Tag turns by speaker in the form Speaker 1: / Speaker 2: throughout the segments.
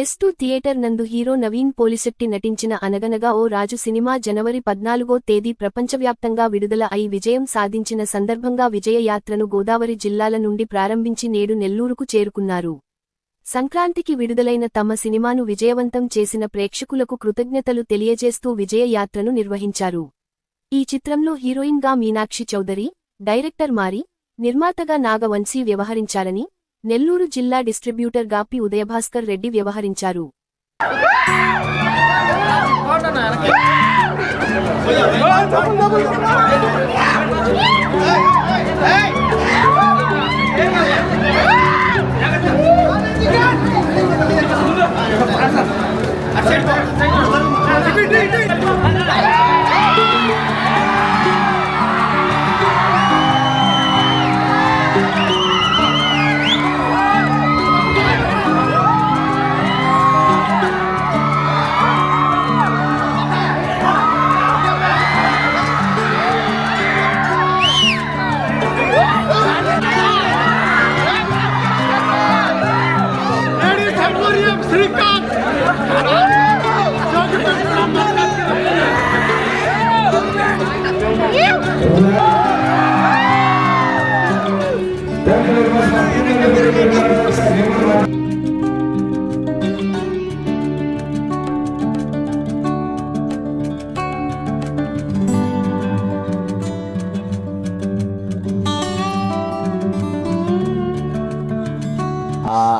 Speaker 1: S2 theatre నందు hero Naveen Polisetty నటించిన అనగనగా ఓ రాజు సినిమా జనవరి 14వ తేదీ ప్రపంచవ్యాప్తంగా విడుదల అయి విజయం సాధించిన సందర్భంగా విజయ యాత్రను గోదావరి జిల్లాల నుండి ప్రారంభించి నేడు నెల్లూరుకు చేరుకున్నారు. సంక్రాంతికి విడుదలైన తమ సినిమాను విజయవంతం చేసిన ప్రేక్షకులకు కృతజ్ఞతలు తెలియజేస్తూ విజయ యాత్రను నిర్వహించారు. ఈ చిత్రంలో హీరోయిన్గా మీనాక్షి చౌదరి, డైరెక్టర్ మారి, నిర్మాతగా నాగవంశీ వ్యవహరించారని, నెల్లూరు జిల్లా డిస్ట్రిబ్యూటర్ గా పి ఉదయభాస్కర్ రెడ్డి వ్యవహరించారు.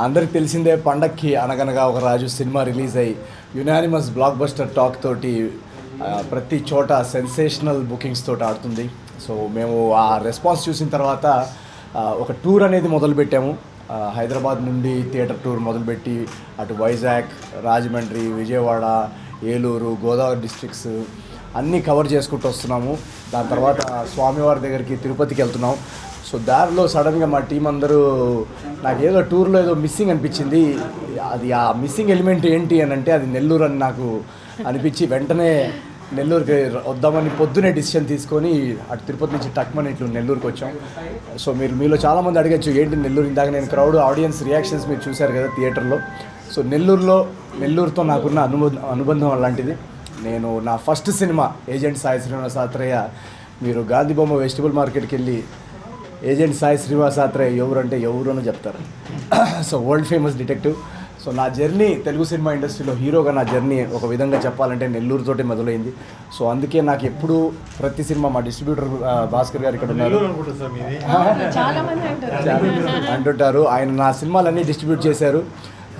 Speaker 2: అందరికి తెలిసిందే పండక్కి అనగనగా ఒక రాజు సినిమా రిలీజ్ అయ్యి యునానిమస్ బ్లాక్ బస్టర్ టాక్ తోటి ప్రతి చోట సెన్సేషనల్ బుకింగ్స్ తోటి ఆడుతుంది. సో మేము ఆ రెస్పాన్స్ చూసిన తర్వాత ఒక టూర్ అనేది మొదలుపెట్టాము. హైదరాబాద్ నుండి థియేటర్ టూర్ మొదలుపెట్టి అటు వైజాగ్, రాజమండ్రి, విజయవాడ, ఏలూరు, గోదావరి డిస్ట్రిక్ట్స్ అన్నీ కవర్ చేసుకుంటూ వస్తున్నాము. దాని తర్వాత స్వామివారి దగ్గరికి తిరుపతికి వెళ్తున్నాం. సో దారిలో సడన్గా మా టీం అందరూ నాకు ఏదో టూర్లో ఏదో మిస్సింగ్ అనిపించింది. అది ఆ మిస్సింగ్ ఎలిమెంట్ ఏంటి అని అంటే అది నెల్లూరు అని నాకు అనిపించి వెంటనే నెల్లూరుకి వద్దామని పొద్దునే డిసిషన్ తీసుకొని అటు తిరుపతి నుంచి టక్మని ఇట్లు నెల్లూరుకి వచ్చాం. సో మీలో చాలామంది అడగచ్చు ఏంటి నెల్లూరు, ఇందాక నేను క్రౌడ్ ఆడియన్స్ రియాక్షన్స్ మీరు చూశారు కదా థియేటర్లో. సో నెల్లూరుతో నాకున్న అనుబంధం అలాంటిది. నేను నా first cinema agent Sai Srinivasatreya, మీరు గాంధీబొమ్మ వెజిటబుల్ మార్కెట్కి వెళ్ళి ఏజెంట్ సాయి శ్రీనివాసాత్రేయ ఎవరు అంటే ఎవరు చెప్తారు. So world famous detective. So నా జర్నీ తెలుగు సినిమా ఇండస్ట్రీలో హీరోగా నా జర్నీ ఒక విధంగా చెప్పాలంటే నెల్లూరుతోటే మొదలైంది. సో అందుకే నాకు ఎప్పుడు ప్రతి సినిమా మా డిస్ట్రిబ్యూటర్ భాస్కర్ గారు ఇక్కడ ఉన్నారు అంటుంటారు. ఆయన నా సినిమాలన్నీ డిస్ట్రిబ్యూట్ చేశారు.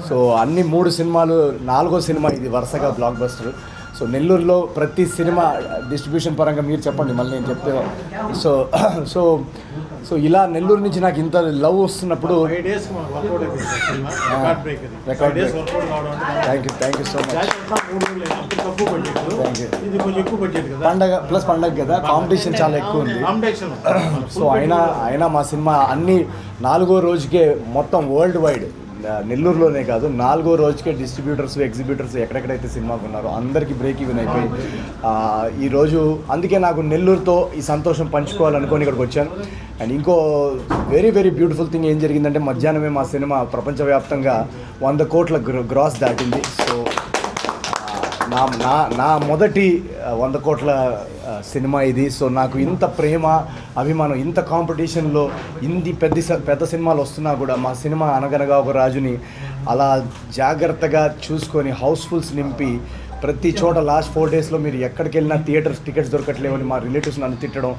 Speaker 2: సో అన్ని 3 సినిమాలు, 4వ సినిమా ఇది వరుసగా బ్లాక్ బస్టర్. సో నెల్లూరులో ప్రతి సినిమా డిస్ట్రిబ్యూషన్ పరంగా మీరు చెప్పండి, మళ్ళీ నేను చెప్తే. సో సో సో ఇలా నెల్లూరు నుంచి నాకు ఇంత లవ్ వస్తున్నప్పుడు థ్యాంక్ యూ సో మచ్. పండగ కదా, కాంపిటీషన్ చాలా ఎక్కువ ఉంది. సో అయినా మా సినిమా అన్ని 4వ రోజుకే మొత్తం వరల్డ్ వైడ్, నెల్లూరులోనే కాదు 4వ రోజుకే డిస్ట్రిబ్యూటర్స్, ఎగ్జిబ్యూటర్స్ ఎక్కడెక్కడైతే సినిమాకు ఉన్నారో అందరికీ బ్రేక్ ఈవెన్ అయిపోయి ఈరోజు అందుకే నాకు నెల్లూరుతో ఈ సంతోషం పంచుకోవాలనుకొని ఇక్కడికి వచ్చాను. అండ్ ఇంకో వెరీ వెరీ బ్యూటిఫుల్ థింగ్ ఏం జరిగిందంటే మధ్యాహ్నమే మా సినిమా ప్రపంచవ్యాప్తంగా 100 కోట్ల గ్రాస్ దాటింది. సో నా మొదటి 100 కోట్ల సినిమా ఇది. సో నాకు ఇంత ప్రేమ, అభిమానం, ఇంత కాంపిటీషన్లో ఇన్ని పెద్ద సినిమాలు వస్తున్నా కూడా మా సినిమా అనగనగా ఒక రాజుని అలా జాగ్రత్తగా చూసుకొని హౌస్ఫుల్స్ నింపి ప్రతి చోట లాస్ట్ 4 డేస్లో మీరు ఎక్కడికి వెళ్ళినా టికెట్స్ దొరకట్లేవని మా రిలేటివ్స్ నన్ను తిట్టడం,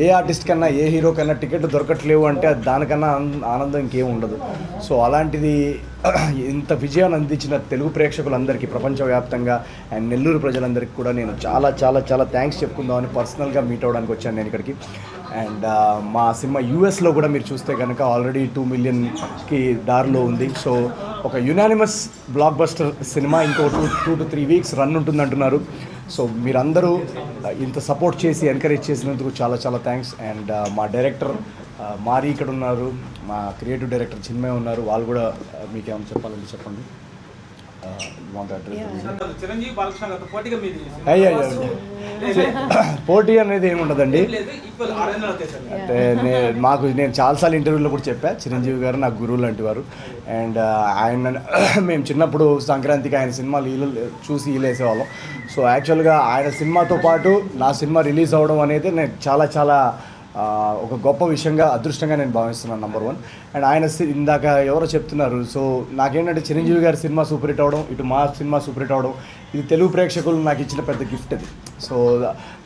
Speaker 2: ఏ ఆర్టిస్ట్ కన్నా ఏ హీరో కన్నా టికెట్లు దొరకట్లేవు అంటే దానికన్నా ఆనందం ఇంకేం ఉండదు. సో అలాంటిది ఇంత విజయాన్ని అందించిన తెలుగు ప్రేక్షకులందరికీ ప్రపంచవ్యాప్తంగా అండ్ నెల్లూరు ప్రజలందరికీ కూడా నేను చాలా చాలా చాలా థ్యాంక్స్ చెప్పుకుందామని పర్సనల్గా మీట్ అవ్వడానికి వచ్చాను నేను ఇక్కడికి. అండ్ మా సినిమా యూఎస్లో కూడా మీరు చూస్తే కనుక ఆల్రెడీ 2 మిలియన్కి దారిలో ఉంది. సో ఒక యునానిమస్ బ్లాక్ బస్టర్ సినిమా ఇంకో 2 to 3 వీక్స్ రన్ ఉంటుందంటున్నారు. సో మీరందరూ ఇంత సపోర్ట్ చేసి ఎంకరేజ్ చేసినందుకు చాలా చాలా థ్యాంక్స్. అండ్ మా డైరెక్టర్ మారి ఇక్కడ ఉన్నారు, మా క్రియేటివ్ డైరెక్టర్ చిన్మయ్ ఉన్నారు. వాళ్ళు కూడా మీకేమైనా చెప్పాలంటే చెప్పండి.
Speaker 3: చిరంజీవి బాలకృష్ణ గారితో పోటీగా మీరు
Speaker 2: అయ్యో పోటీ అనేది ఏముండదండి.
Speaker 3: లేదు ఈక్వల్ 6 నెలలు వచ్చేసారు.
Speaker 2: అంటే నేను చాలాసార్లు ఇంటర్వ్యూలో కూడా చెప్పా, చిరంజీవి గారు నాకు గురువు లాంటి వారు. అండ్ ఆయన మేము చిన్నప్పుడు సంక్రాంతికి ఆయన సినిమాలు చూసి ఈలేసేవాళ్ళం. సో యాక్చువల్గా ఆయన సినిమాతో పాటు నా సినిమా రిలీజ్ అవ్వడం అనేది నేను చాలా చాలా ఒక గొప్ప విషయంగా, అదృష్టంగా నేను భావిస్తున్నాను, నెంబర్ 1. అండ్ ఆయన ఇందాక ఎవరో చెప్తున్నారు. సో నాకేంటంటే చిరంజీవి గారి సినిమా సూపర్ హిట్ అవ్వడం, ఇటు మా సినిమా సూపర్ హిట్ అవ్వడం, ఇది తెలుగు ప్రేక్షకులు నాకు ఇచ్చిన పెద్ద గిఫ్ట్ అది. సో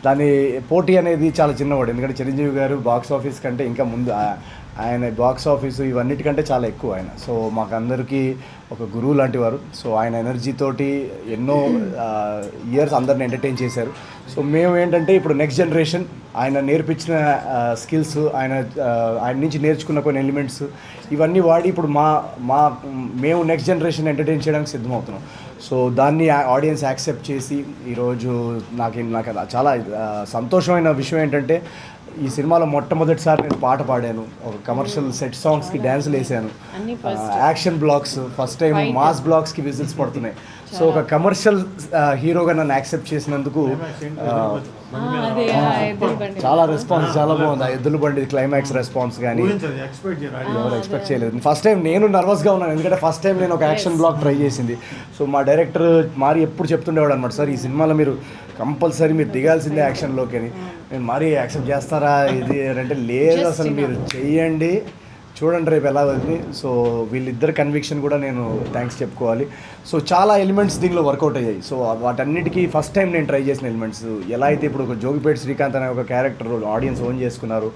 Speaker 2: దాని పోటీ అనేది చాలా చిన్నవాడు, ఎందుకంటే చిరంజీవి గారు బాక్స్ ఆఫీస్ కంటే ఇంకా ముందు, ఆయన బాక్స్ ఆఫీసు ఇవన్నిటికంటే చాలా ఎక్కువ ఆయన. సో మాకు అందరికీ ఒక గురువు లాంటి వారు. సో ఆయన ఎనర్జీతోటి ఎన్నో ఇయర్స్ అందరిని ఎంటర్టైన్ చేశారు. సో మేము ఏంటంటే ఇప్పుడు నెక్స్ట్ జనరేషన్ ఆయన నేర్పించిన స్కిల్స్, ఆయన నుంచి నేర్చుకున్న కొన్ని ఎలిమెంట్స్ ఇవన్నీ వాడి ఇప్పుడు మేము నెక్స్ట్ జనరేషన్ ఎంటర్టైన్ చేయడానికి సిద్ధమవుతున్నాం. సో దాన్ని ఆడియన్స్ యాక్సెప్ట్ చేసి ఈరోజు నాకు చాలా సంతోషమైన విషయం ఏంటంటే ఈ సినిమాలో మొట్టమొదటిసారి నేను పాట పాడాను, ఒక కమర్షియల్ సెట్ సాంగ్స్కి డ్యాన్సులు వేసాను, action blocks first time mass బ్లాగ్స్కి విజిల్స్ పడుతున్నాయి. సో ఒక కమర్షియల్ హీరోగా నన్ను యాక్సెప్ట్ చేసినందుకు చాలా రెస్పాన్స్ చాలా బాగుంది. ఆ ఎద్దుల బండి క్లైమాక్స్ రెస్పాన్స్ కానీ ఎవరు ఎక్స్పెక్ట్ చేయలేదు. ఫస్ట్ టైం నేను నర్వస్గా ఉన్నాను, ఎందుకంటే ఫస్ట్ టైం నేను ఒక యాక్షన్ బ్లాగ్ ట్రై చేసింది. సో మా డైరెక్టర్ మారి ఎప్పుడు చెప్తుండేవాడు అనమాట, సార్ ఈ సినిమాలో మీరు కంపల్సరీ మీరు దిగాల్సిందే యాక్షన్లోకి అని. నేను మరీ యాక్సెప్ట్ చేస్తారా ఇది అంటే, లేదు అసలు మీరు చెయ్యండి, చూడండి రేపు ఎలా ఉంది. సో వీళ్ళిద్దరు కన్విక్షన్ కూడా నేను థ్యాంక్స్ చెప్పుకోవాలి. సో చాలా ఎలిమెంట్స్ దీనిలో వర్కౌట్ అయ్యాయి. సో వాటన్నిటికీ ఫస్ట్ టైం నేను ట్రై చేసిన ఎలిమెంట్స్ ఎలా అయితే ఇప్పుడు ఒక జోగిపేట శ్రీకాంత్ అనే ఒక క్యారెక్టర్ ఆడియన్స్ ఓన్ చేసుకున్నారు,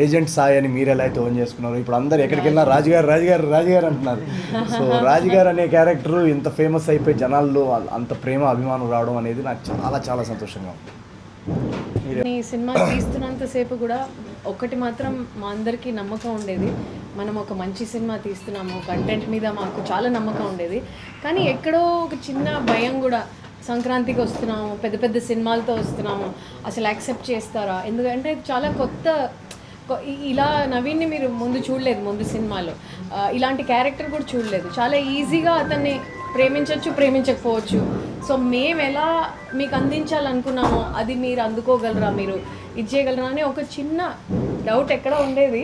Speaker 2: ఏజెంట్ సాయి అని మీరు ఎలా అయితే ఓన్ చేసుకున్నారు, ఇప్పుడు అందరు ఎక్కడికి వెళ్ళినా రాజుగారు అంటున్నారు. సో రాజుగారు అనే క్యారెక్టర్ ఇంత ఫేమస్ అయిపోయి జనాల్లో అంత ప్రేమ అభిమానం రావడం అనేది నాకు చాలా చాలా సంతోషంగా ఉంది.
Speaker 4: ఈ సినిమా తీస్తున్నంతసేపు కూడా ఒకటి మాత్రం మా అందరికీ నమ్మకం ఉండేది, మనం ఒక మంచి సినిమా తీస్తున్నాము, కంటెంట్ మీద మాకు చాలా నమ్మకం ఉండేది. కానీ ఎక్కడో ఒక చిన్న భయం కూడా, సంక్రాంతికి వస్తున్నాము, పెద్ద పెద్ద సినిమాలతో వస్తున్నాము, అసలు యాక్సెప్ట్ చేస్తారా? ఎందుకంటే చాలా కొత్త, ఇలా నవీన్ని మీరు ముందు చూడలేదు, ముందు సినిమాలో ఇలాంటి క్యారెక్టర్ కూడా చూడలేదు. చాలా ఈజీగా అతన్ని ప్రేమించవచ్చు, ప్రేమించకపోవచ్చు. సో మేము ఎలా మీకు అందించాలనుకున్నామో అది మీరు అందుకోగలరా, మీరు ఇచ్చేయగలరా అని ఒక చిన్న డౌట్ ఎక్కడ ఉండేది.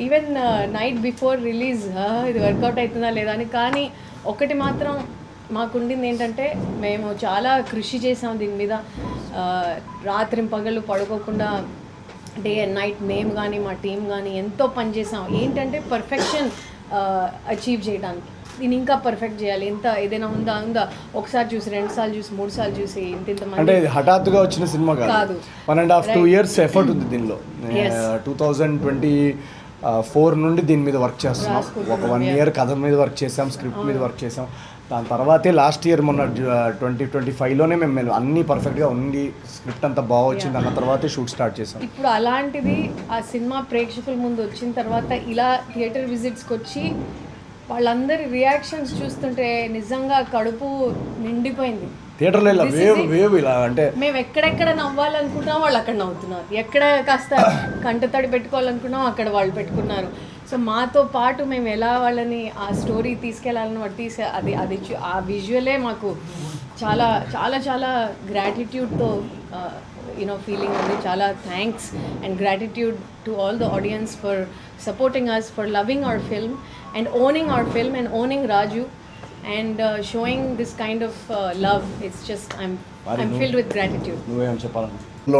Speaker 4: ఈవెన్ నైట్ బిఫోర్ రిలీజ్ ఇది వర్కౌట్ అవుతుందా లేదా అని. కానీ ఒకటి మాత్రం మాకుండింది ఏంటంటే, మేము చాలా కృషి చేసాం దీని మీద, రాత్రి పగళ్ళు పడుకోకుండా డే అండ్ నైట్ మేము కానీ మా టీం కానీ ఎంతో పనిచేసాం. ఏంటంటే పర్ఫెక్షన్ అచీవ్ చేయడానికి, దీన్ని ఇంకా పర్ఫెక్ట్ చేయాలి. ఎంత ఏదైనా ఉందా ఒకసారి చూసి, 2 సార్లు చూసి, 3 సార్లు చూసి, ఇంతమంది
Speaker 2: అంటే ఇది హఠాత్తుగా వచ్చిన సినిమా కాదు. 1.5-2 years ఎఫర్ట్ ఉంది దీనిలో. 2024 నుండి దీని మీద వర్క్ చేస్తున్నాం. ఒక 1 year కథ మీద వర్క్ చేసాం, స్క్రిప్ట్ మీద వర్క్ చేసాం. దాని తర్వాతే లాస్ట్ ఇయర్ మొన్న 2025లోనే మేము అన్నీ పర్ఫెక్ట్గా ఉంది, స్క్రిప్ట్ అంతా బాగా వచ్చింది అన్న తర్వాతే షూట్ స్టార్ట్ చేసాం.
Speaker 4: ఇప్పుడు అలాంటిది ఆ సినిమా ప్రేక్షకుల ముందు వచ్చిన తర్వాత ఇలా థియేటర్ విజిట్స్కి వచ్చి వాళ్ళందరి రియాక్షన్స్ చూస్తుంటే నిజంగా కడుపు నిండిపోయింది.
Speaker 2: థియేటర్లో ఇలా వేవ్ ఇలా అంటే
Speaker 4: మేము ఎక్కడెక్కడ నవ్వాలనుకుంటున్నాం వాళ్ళు అక్కడ నవ్వుతున్నారు, ఎక్కడ కాస్త కంటతడి పెట్టుకోవాలనుకున్నాం అక్కడ వాళ్ళు పెట్టుకున్నారు. సో మాతో పాటు మేము ఎలా వాళ్ళని ఆ స్టోరీ తీసుకెళ్ళాలని వాడు అది ఆ విజువలే మాకు చాలా చాలా చాలా గ్రాటిట్యూడ్తో ఫీలింగ్ ఉంది. చాలా thanks and gratitude to all the audience for supporting us, for loving our film and owning our film and owning Raju and showing this kind of love. It's just I'm filled with gratitude.
Speaker 2: నువ్వేం చెప్పాలి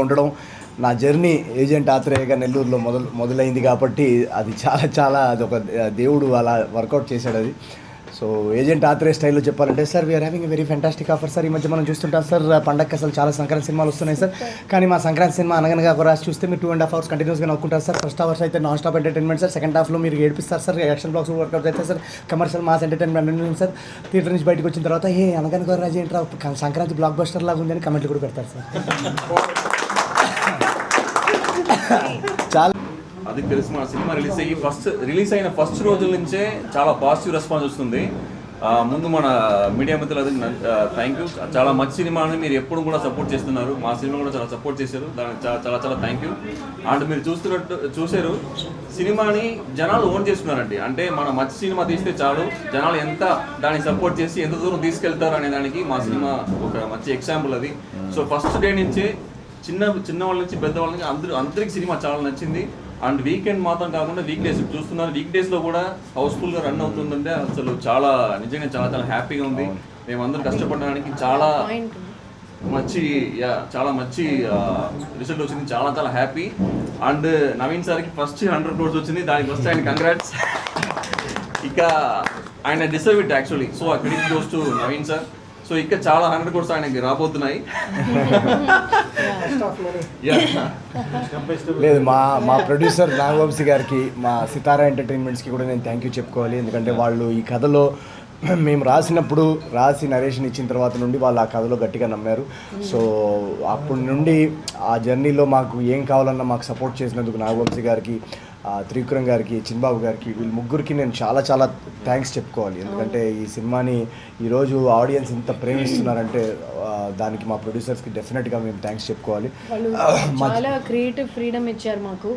Speaker 2: ఉండడం. నా journey agent ఆత్రేయగా నెల్లూరులో మొదలైంది కాబట్టి అది చాలా చాలా అదొక దేవుడు అలా వర్కౌట్ చేశాడు అది. సో ఏజెంట్ ఆత్రేయ స్టైల్లో చెప్పాలంటే, sir we are having a very fantastic offer sir. ఈ మధ్య మనం చూస్తుంటాం సార్, పండగకి అసలు చాలా సంక్రాంతి సినిమాలు వస్తున్నాయి సార్. కానీ మా సంక్రాంతి సినిమా అనగనగా ఒక రాసి చూస్తే మీరు 2.5 hours కంటిన్యూస్గా నవ్వుకుంటారు సార్. ఫస్ట్ అవర్స్ అయితే non stop entertainment sir, second హాఫ్లో మీరు ఏడిపిస్తారు సార్, యాక్షన్ బ్లాక్స్ వర్కౌట్ అవుతాయి sir, commercial mass entertainment sir. Theatre నుంచి బయటకు వచ్చిన తర్వాత అనగనగా రాజు ఏంట్రా సంక్రాంతి బ్లాక్ బస్టర్ లాగా ఉందని కమెంట్లు కూడా పెడతారు సార్. చాలా
Speaker 5: అది తెలుసు. మా సినిమా రిలీజ్ అయిన ఫస్ట్ రోజుల నుంచే చాలా పాజిటివ్ రెస్పాన్స్ వస్తుంది. ముందు మన మీడియా మిత్రులందరికీ థ్యాంక్ యూ. చాలా మంచి సినిమాని మీరు ఎప్పుడు కూడా సపోర్ట్ చేస్తున్నారు, మా సినిమా కూడా చాలా సపోర్ట్ చేశారు, దానికి చాలా చాలా థ్యాంక్ యూ. అండ్ మీరు చూసారు సినిమాని జనాలు ఓన్ చేసుకున్నారండి. అంటే మన మంచి సినిమా తీస్తే చాలు జనాలు ఎంత దాన్ని సపోర్ట్ చేసి ఎంత దూరం తీసుకెళ్తారు అనే దానికి మా సినిమా ఒక మంచి ఎగ్జాంపుల్ అది. సో ఫస్ట్ డే నుంచే చిన్న వాళ్ళ నుంచి పెద్దవాళ్ళ నుంచి అందరికి సినిమా చాలా నచ్చింది. అండ్ వీకెండ్ మాత్రం కాకుండా వీక్ డేస్ చూస్తున్నారు, వీక్ డేస్లో కూడా హౌస్ఫుల్గా రన్ అవుతుందంటే అసలు చాలా నిజంగా చాలా చాలా హ్యాపీగా ఉంది. మేమందరం కష్టపడడానికి చాలా మంచి రిజల్ట్ వచ్చింది, చాలా చాలా హ్యాపీ. అండ్ నవీన్ సార్కి ఫస్ట్ 100 crores వచ్చింది, దానికి వస్తే ఆయన కంగ్రాట్స్. ఇక ఆయన డిసర్వ్ ఇట్ యాక్చువల్లీ. సో ఆ credit goes to Naveen sir. So ఇంకా చాలా 100 crores ఆయనకి రాబోతున్నాయి.
Speaker 2: లేదు మా ప్రొడ్యూసర్ నాగవంశీ గారికి, మా సితారా ఎంటర్టైన్మెంట్స్కి కూడా నేను థ్యాంక్ యూ చెప్పుకోవాలి. ఎందుకంటే వాళ్ళు ఈ కథలో మేము రాసి నరేషన్ ఇచ్చిన తర్వాత నుండి వాళ్ళు ఆ కథలో గట్టిగా నమ్మారు. సో అప్పటి నుండి ఆ జర్నీలో మాకు ఏం కావాలన్నా మాకు సపోర్ట్ చేసినందుకు నాగవంశీ గారికి, త్రివిక్రమ్ గారికి, చిన్బాబు గారికి, వీళ్ళు ముగ్గురికి నేను చాలా చాలా థ్యాంక్స్ చెప్పుకోవాలి. ఎందుకంటే ఈ సినిమాని ఈరోజు ఆడియన్స్ ఇంత ప్రేమిస్తున్నారంటే దానికి మా ప్రొడ్యూసర్స్కి డెఫినెట్గా మేము థ్యాంక్స్ చెప్పుకోవాలి.
Speaker 4: చాలా క్రియేటివ్ ఫ్రీడమ్ ఇచ్చారు మాకు.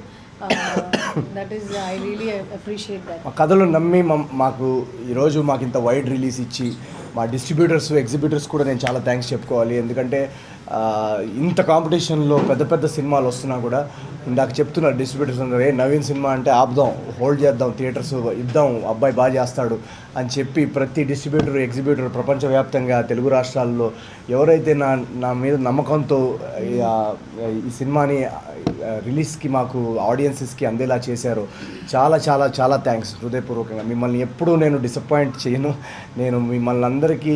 Speaker 4: That is I really appreciate that.
Speaker 2: మా కథలు నమ్మి మాకు ఈరోజు మాకు ఇంత వైడ్ రిలీజ్ ఇచ్చి మా డిస్ట్రిబ్యూటర్స్, ఎగ్జిబిటర్స్ కూడా నేను చాలా థ్యాంక్స్ చెప్పుకోవాలి. ఎందుకంటే ఇంత కాంపిటీషన్లో పెద్ద సినిమాలు వస్తున్నా కూడా ఇందాక చెప్తున్నారు డిస్ట్రిబ్యూటర్స్ అందరూ, నవీన్ సినిమా అంటే ఆపుదాం, హోల్డ్ చేద్దాం, థియేటర్స్ ఇద్దాం, అబ్బాయి బాగా చేస్తాడు అని చెప్పి ప్రతి డిస్ట్రిబ్యూటర్, ఎగ్జిబిటర్ ప్రపంచవ్యాప్తంగా తెలుగు రాష్ట్రాల్లో ఎవరైతే నా మీద నమ్మకంతో ఈ సినిమాని రిలీజ్కి మాకు ఆడియన్సెస్కి అందేలా చేశారో చాలా చాలా చాలా థ్యాంక్స్ హృదయపూర్వకంగా. మిమ్మల్ని ఎప్పుడూ నేను డిసప్పాయింట్ చేయను. నేను మిమ్మల్ని అందరికీ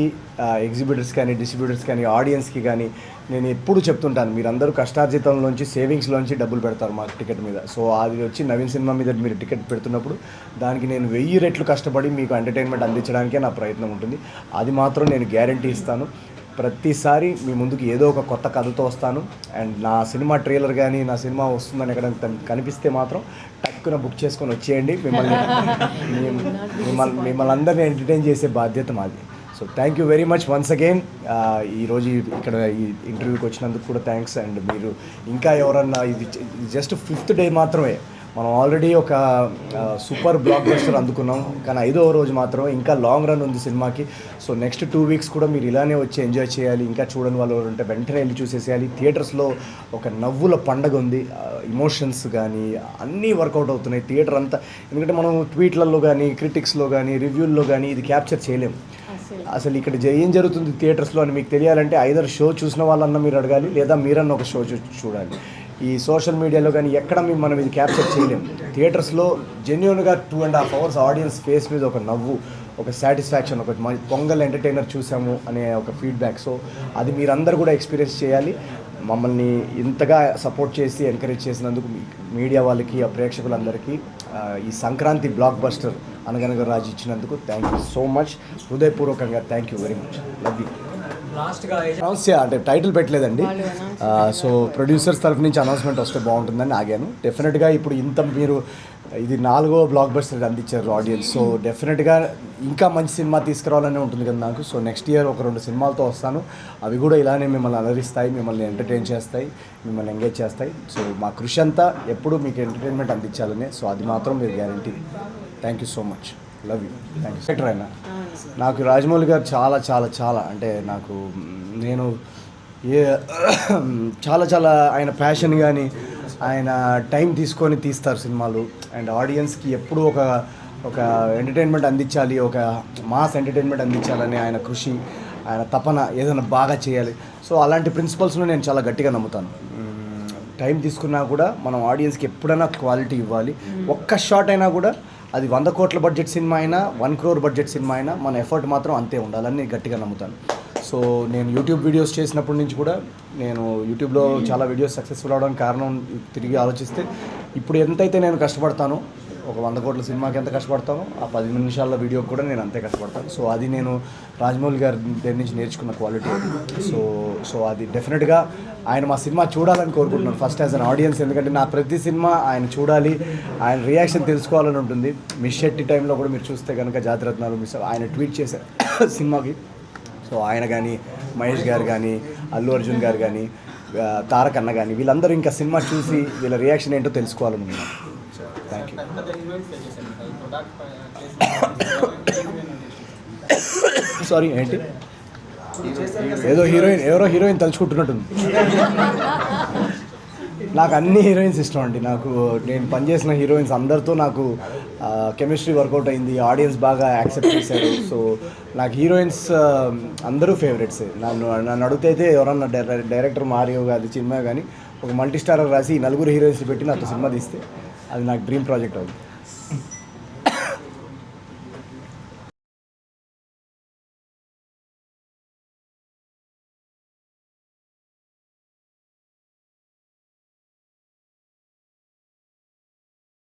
Speaker 2: ఎగ్జిబిటర్స్ కానీ, డిస్ట్రిబ్యూటర్స్ కానీ, ఆడియన్స్కి కానీ నేను ఎప్పుడు చెప్తుంటాను, మీరందరూ కష్టార్జితంలోంచి, సేవింగ్స్లోంచి డబ్బులు పెడతారు మాకు టికెట్ మీద. సో అది వచ్చి నవీన్ సినిమా మీద మీరు టికెట్ పెడుతున్నప్పుడు దానికి నేను 1000 రెట్లు కష్టపడి మీకు ఎంటర్టైన్మెంట్ అందించడానికే నా ప్రయత్నం ఉంటుంది. అది మాత్రం నేను గ్యారంటీ ఇస్తాను. ప్రతిసారి మీ ముందుకు ఏదో ఒక కొత్త కథతో వస్తాను. అండ్ నా సినిమా ట్రైలర్ కానీ, నా సినిమా వస్తుందని ఎక్కడ కనిపిస్తే మాత్రం టక్కున బుక్ చేసుకొని వచ్చేయండి. మిమ్మల్ని అందరినీ ఎంటర్టైన్ చేసే బాధ్యత మాది. So thank you very much once again. ఈరోజు ఇక్కడ ఈ ఇంటర్వ్యూకి వచ్చినందుకు కూడా థ్యాంక్స్. అండ్ మీరు ఇంకా ఎవరన్నా, ఇది జస్ట్ 5th డే మాత్రమే, మనం ఆల్రెడీ ఒక సూపర్ బ్లాక్ బస్టర్ అందుకున్నాం, కానీ 5వ రోజు మాత్రమే, ఇంకా లాంగ్ రన్ ఉంది సినిమాకి. సో నెక్స్ట్ 2 weeks కూడా మీరు ఇలానే వచ్చి ఎంజాయ్ చేయాలి. ఇంకా చూడని వాళ్ళు ఉంటే వెంటనే వెళ్ళి చూసేసేయాలి. థియేటర్స్లో ఒక నవ్వుల పండగ ఉంది. ఇమోషన్స్ కానీ అన్నీ వర్కౌట్ అవుతున్నాయి థియేటర్ అంతా. ఎందుకంటే మనం ట్వీట్లలో కానీ, క్రిటిక్స్లో కానీ, రివ్యూల్లో కానీ ఇది క్యాప్చర్ చేయలేము. అసలు ఇక్కడ ఏం జరుగుతుంది థియేటర్స్లో అని మీకు తెలియాలంటే ఐదర్ షో చూసిన వాళ్ళన్నా మీరు అడగాలి, లేదా మీరన్నా ఒక షో చూడాలి. ఈ సోషల్ మీడియాలో కానీ ఎక్కడ మనం ఇది క్యాప్చర్ చేయలేము. థియేటర్స్లో జెన్యూన్గా 2.5 hours ఆడియన్స్ ఫేస్ మీద ఒక నవ్వు, ఒక సాటిస్ఫాక్షన్, ఒక పొంగల్ ఎంటర్టైనర్ చూసాము అనే ఒక ఫీడ్బ్యాక్. సో అది మీరందరూ కూడా ఎక్స్పీరియన్స్ చేయాలి. మమ్మల్ని ఇంతగా సపోర్ట్ చేసి ఎంకరేజ్ చేసినందుకు మీడియా వాళ్ళకి, ఆ ప్రేక్షకులందరికీ ఈ సంక్రాంతి బ్లాక్ బస్టర్ అనగనగా రాజు ఇచ్చినందుకు థ్యాంక్ యూ సో మచ్. హృదయపూర్వకంగా thank you very much. Love you. Announce అంటే టైటిల్ పెట్టలేదండి. సో ప్రొడ్యూసర్స్ తరఫు నుంచి అనౌన్స్మెంట్ వస్తే బాగుంటుందని ఆగాను. డెఫినెట్గా ఇప్పుడు మీరు ఇది 4వ బ్లాక్ బస్టర్ అందించారు ఆడియన్స్. సో డెఫినెట్గా ఇంకా మంచి సినిమా తీసుకురావాలనే ఉంటుంది కదా నాకు. సో నెక్స్ట్ ఇయర్ ఒక 2 సినిమాలతో వస్తాను. అవి కూడా ఇలానే మిమ్మల్ని అలరిస్తాయి, మిమ్మల్ని ఎంటర్టైన్ చేస్తాయి, మిమ్మల్ని ఎంగేజ్ చేస్తాయి. సో మా కృషి అంతా ఎప్పుడు మీకు ఎంటర్టైన్మెంట్ అందించాలనే. సో అది మాత్రం మీరు guarantee. Thank you so much. Love you. Thank you. Sector అయినా నాకు రాజమౌళి గారు చాలా చాలా చాలా అంటే నేను చాలా ఆయన ప్యాషన్ కానీ, ఆయన టైం తీసుకొని తీస్తారు సినిమాలు. అండ్ ఆడియన్స్కి ఎప్పుడూ ఒక ఎంటర్టైన్మెంట్ అందించాలి, ఒక మాస్ ఎంటర్టైన్మెంట్ అందించాలని ఆయన కృషి, ఆయన తపన, ఏదైనా బాగా చేయాలి. సో అలాంటి ప్రిన్సిపల్స్లో నేను చాలా గట్టిగా నమ్ముతాను. టైం తీసుకున్నా కూడా మనం ఆడియన్స్కి ఎప్పుడైనా క్వాలిటీ ఇవ్వాలి. ఒక్క షాట్ అయినా కూడా అది 100 కోట్ల బడ్జెట్ సినిమా అయినా, 1 crore బడ్జెట్ సినిమా అయినా మన ఎఫర్ట్ మాత్రం అంతే ఉండాలని గట్టిగా నమ్ముతాను. సో నేను యూట్యూబ్ వీడియోస్ చేసినప్పటి నుంచి కూడా నేను యూట్యూబ్లో చాలా వీడియోస్ సక్సెస్ఫుల్ అవడానికి కారణం తిరిగి ఆలోచిస్తే ఇప్పుడు ఎంతైతే నేను కష్టపడతానో ఒక 100 కోట్ల సినిమాకి ఎంత కష్టపడతామో ఆ 10 నిమిషాల వీడియోకి కూడా నేను అంతే కష్టపడతాను. సో అది నేను రాజమౌళి గారి దగ్గర నుంచి నేర్చుకున్న క్వాలిటీ అది. సో అది డెఫినెట్గా ఆయన మా సినిమా చూడాలని కోరుకుంటున్నాను ఫస్ట్ యాజ్ అన్ ఆడియన్స్. ఎందుకంటే నా ప్రతి సినిమా ఆయన చూడాలి, ఆయన రియాక్షన్ తెలుసుకోవాలని ఉంటుంది. మిస్ శెట్టి టైంలో కూడా మీరు చూస్తే కనుక జాతిరత్నాలు ఆయన ట్వీట్ చేశారు సినిమాకి. సో ఆయన కానీ, మహేష్ గారు కానీ, అల్లు అర్జున్ గారు కానీ, తారక్ అన్న కానీ, వీళ్ళందరూ ఇంకా సినిమా చూసి వీళ్ళ రియాక్షన్ ఏంటో తెలుసుకోవాలని ఉన్నాను. Thank you. సారీ ఏంటి, ఎవరో హీరోయిన్ తలుచుకుంటున్నట్టుంది. నాకు అన్ని హీరోయిన్స్ ఇష్టం అండి. నేను పనిచేసిన హీరోయిన్స్ అందరితో నాకు కెమిస్ట్రీ వర్కౌట్ అయింది, ఆడియన్స్ బాగా యాక్సెప్ట్ చేశారు. సో నాకు హీరోయిన్స్ అందరూ ఫేవరెట్సే. నన్ను అడిగితే అయితే ఎవరన్నా డైరెక్టర్ మారియో గారి సినిమా కానీ ఒక మల్టీ స్టారర్ రాసి 4 హీరోయిన్స్ పెట్టి నాతో సినిమా తీస్తే అది నాకు డ్రీమ్ ప్రాజెక్ట్ అవుతుంది.